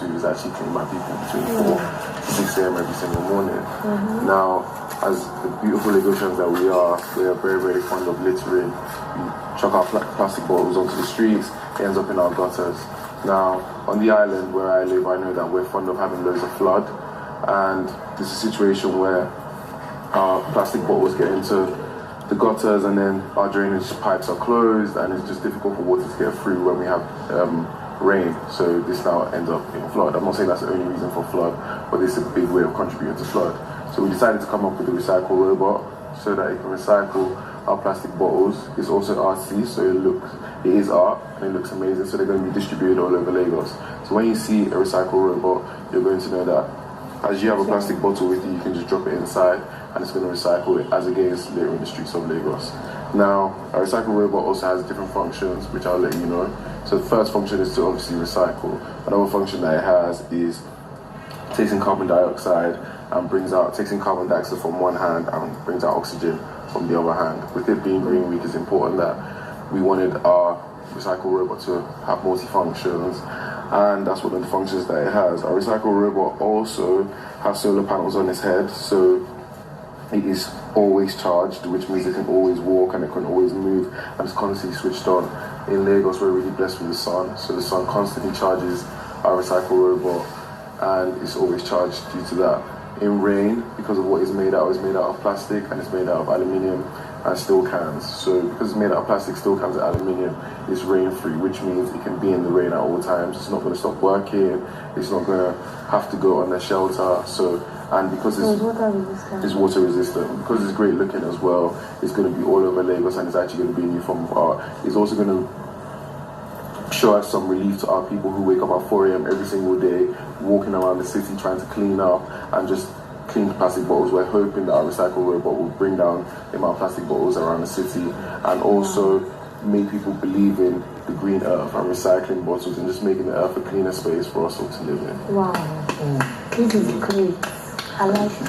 is actually clean by people between 4 to 6 a.m. every single morning. Now, as the beautiful Lagosians that we are very, very fond of littering. We chuck our plastic bottles onto the streets, it ends up in our gutters. Now, on the island where I live, I know that we're fond of having loads of flood, and this is a situation where our plastic bottles get into the gutters and then our drainage pipes are closed, and it's just difficult for water to get through when we have rain. So this now ends up in flood. I'm not saying that's the only reason for flood, but this is a big way of contributing to flood. So we decided to come up with a recycle robot so that it can recycle our plastic bottles. It's also artsy, so it is art and it looks amazing. So they're going to be distributed all over Lagos. So when you see a recycle robot, you're going to know that as you have a plastic bottle with you, you can just drop it inside and it's going to recycle it as against later in the streets of Lagos. Now, a recycle robot also has different functions, which I'll let you know. So the first function is to obviously recycle. Another function that it has is takes in carbon dioxide and takes in carbon dioxide from one hand and brings out oxygen from the other hand. With it being Green Week, it's important that we wanted our recycle robot to have multi-functions, and that's one of the functions that it has. Our recycle robot also has solar panels on its head, so it is always charged, which means it can always walk and it can always move, and it's constantly switched on. In Lagos, we're really blessed with the sun, so the sun constantly charges our recycle robot, and it's always charged due to that. In rain, because of what it's made out of plastic and it's made out of aluminium and steel cans. So because it's made out of plastic, steel cans and aluminium, it's rain free, which means it can be in the rain at all times. It's not going to stop working, it's not going to have to go on a shelter. And because it's water resistant, because it's great looking as well, it's going to be all over Lagos, and it's actually going to be a new form of art. It's also going to show us some relief to our people who wake up at 4 a.m. every single day, walking around the city trying to clean up and just clean plastic bottles. We're hoping that our recycle robot will bring down the amount of plastic bottles around the city, and also make people believe in the green earth and recycling bottles and just making the earth a cleaner space for us all to live in. Wow, this is great. I like it.